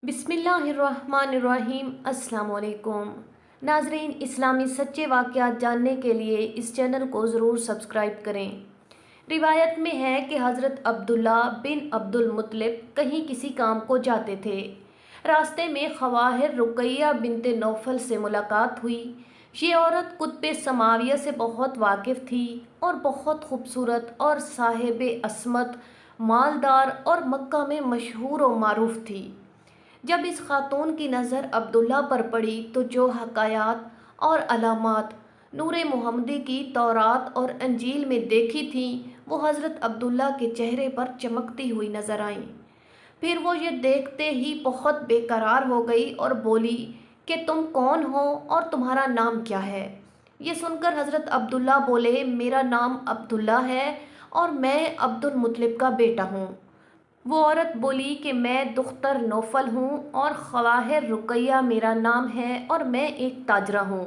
बिस्मिल्लाहिर्रहमानिर्रहीम। अस्सलाम वालेकुम नाजरीन, इस्लामी सच्चे वाक़यात जानने के लिए इस चैनल को ज़रूर सब्सक्राइब करें। रिवायत में है कि हज़रत अब्दुल्ला बिन अब्दुल मुत्तलिब कहीं किसी काम को जाते थे। रास्ते में ख़वाहिर रुक़ैया बिनते नौफल से मुलाकात हुई। ये औरत कुतुब समाविया से बहुत वाकिफ़ थी और बहुत खूबसूरत और साहिब असमत, मालदार और मक्का में मशहूर व मारूफ थी। जब इस खातून की नज़र अब्दुल्ला पर पड़ी तो जो हकायात और अलामात नूर मुहम्मदी की तौरात और अंजील में देखी थी वो हज़रत अब्दुल्ला के चेहरे पर चमकती हुई नज़र आईं। फिर वो ये देखते ही बहुत बेकरार हो गई और बोली कि तुम कौन हो और तुम्हारा नाम क्या है। ये सुनकर हज़रत अब्दुल्ला बोले, मेरा नाम अब्दुल्ला है और मैं अब्दुल मुत्तलिब का बेटा हूँ। वो औरत बोली कि मैं दुख्तर नौफल हूँ और ख़वाहिर रुक़ैया मेरा नाम है और मैं एक ताजरा हूँ।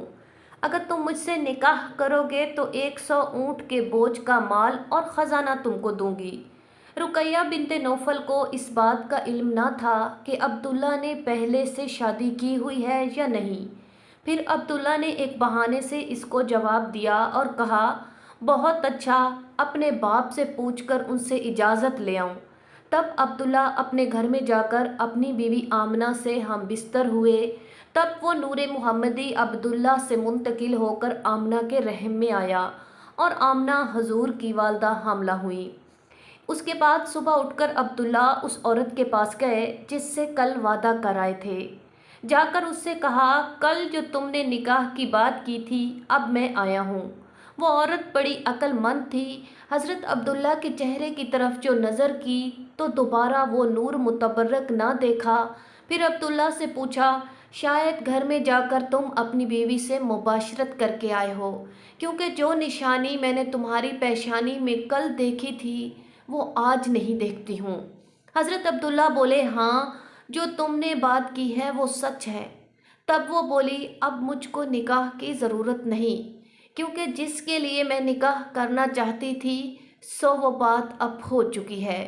अगर तुम मुझसे निकाह करोगे तो 100 ऊँट के बोझ का माल और ख़जाना तुमको दूंगी। रुक़ैया बिनते नौफल को इस बात का इल्म ना था कि अब्दुल्ला ने पहले से शादी की हुई है या नहीं। फिर अब्दुल्ला ने एक बहाने से इसको जवाब दिया और कहा, बहुत अच्छा, अपने बाप से पूछकर उनसे इजाज़त ले आऊँ। तब अब्दुल्ला अपने घर में जाकर अपनी बीवी आमना से हम बिस्तर हुए। तब वो नूर मुहम्मदी अब्दुल्ला से मुंतकिल होकर आमना के रहम में आया और आमना हजूर की वालदा हामला हुई। उसके बाद सुबह उठकर अब्दुल्ला उस औरत के पास गए जिससे कल वादा कराए थे। जाकर उससे कहा, कल जो तुमने निकाह की बात की थी अब मैं आया हूँ। वो औरत बड़ी अक्लमंद थी। हज़रत अब्दुल्ला के चेहरे की तरफ जो नज़र की तो दोबारा वो नूर मुतबर्रक ना देखा। फिर अब्दुल्ला से पूछा, शायद घर में जाकर तुम अपनी बीवी से मुबाशरत करके आए हो, क्योंकि जो निशानी मैंने तुम्हारी पेशानी में कल देखी थी वो आज नहीं देखती हूँ। हज़रत अब्दुल्ला बोले, हाँ, जो तुमने बात की है वो सच है। तब वो बोली, अब मुझको निकाह की ज़रूरत नहीं, क्योंकि जिसके लिए मैं निकाह करना चाहती थी सो वो बात अब हो चुकी है।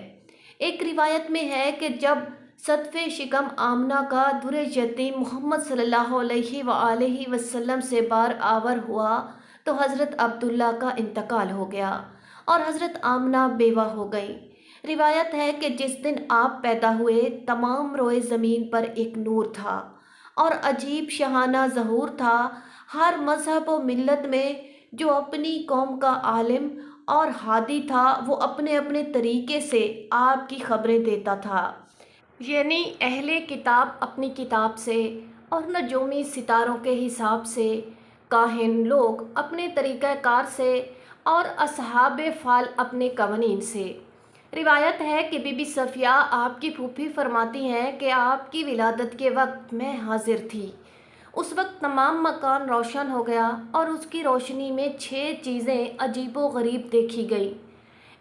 एक रिवायत में है कि जब सतफ़े शिकम आमना का दुरे यतीम मोहम्मद सल्लल्लाहु अलैहि वसल्लम से बार आवर हुआ तो हज़रत अब्दुल्ला का इंतकाल हो गया और हज़रत आमना बेवा हो गई। रिवायत है कि जिस दिन आप पैदा हुए तमाम रोए ज़मीन पर एक नूर था और अजीब शहाना ज़हूर था। हर मज़हब व मिल्लत में जो अपनी कौम का आलिम और हादी था वो अपने अपने तरीके से आपकी ख़बरें देता था। यानी अहले किताब अपनी किताब से और नजूमी सितारों के हिसाब से, काहिन लोग अपने तरीक़ाकार से और असहाब फ़ाल अपने कवानीन से। रिवायत है कि बीबी सफ़िया आपकी फूफी फरमाती हैं कि आपकी विलादत के वक्त मैं हाजिर थी। उस वक्त तमाम मकान रोशन हो गया और उसकी रोशनी में 6 चीज़ें अजीबो गरीब देखी गई।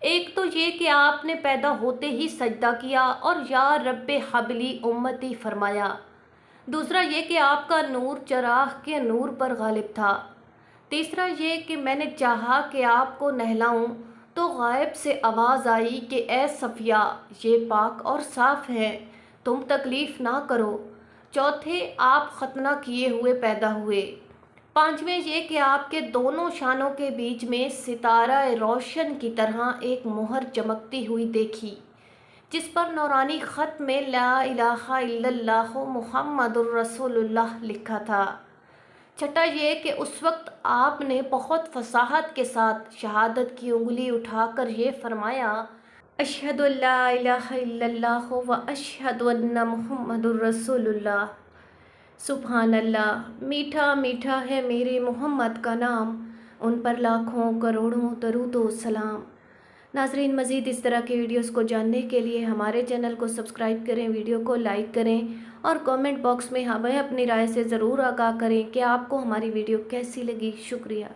एक तो ये कि आपने पैदा होते ही सजदा किया और या रब्बे हबली उम्मती फरमाया। दूसरा ये कि आपका नूर चराग के नूर पर गालिब था। तीसरा ये कि मैंने चाहा कि आपको नहलाऊं तो गायब से आवाज़ आई कि ए सफ़िया, ये पाक और साफ़ है, तुम तकलीफ़ ना करो। चौथे, आप खतना किए हुए पैदा हुए। पांचवें ये कि आपके दोनों शानों के बीच में सितारा रोशन की तरह एक मोहर चमकती हुई देखी जिस पर नौरानी ख़त में ला इलाहा इल्लल्लाहु मुहम्मदुर रसूलुल्लाह लिखा था। छठा ये कि उस वक्त आपने बहुत फसाहत के साथ शहादत की उंगली उठाकर ये फरमाया, अशहदु अल्ला इलाहा इल्लल्लाहु व अशहदु अन्ना मुहम्मदुर रसूलुल्लाह। सुभान अल्लाह, मीठा मीठा है मेरे मोहम्मद का नाम, उन पर लाखों करोड़ों दरूद व सलाम। नाजरीन, मज़ीद इस तरह के वीडियोस को जानने के लिए हमारे चैनल को सब्सक्राइब करें, वीडियो को लाइक करें और कमेंट बॉक्स में हमें अपनी राय से ज़रूर आगाह करें कि आपको हमारी वीडियो कैसी लगी। शुक्रिया।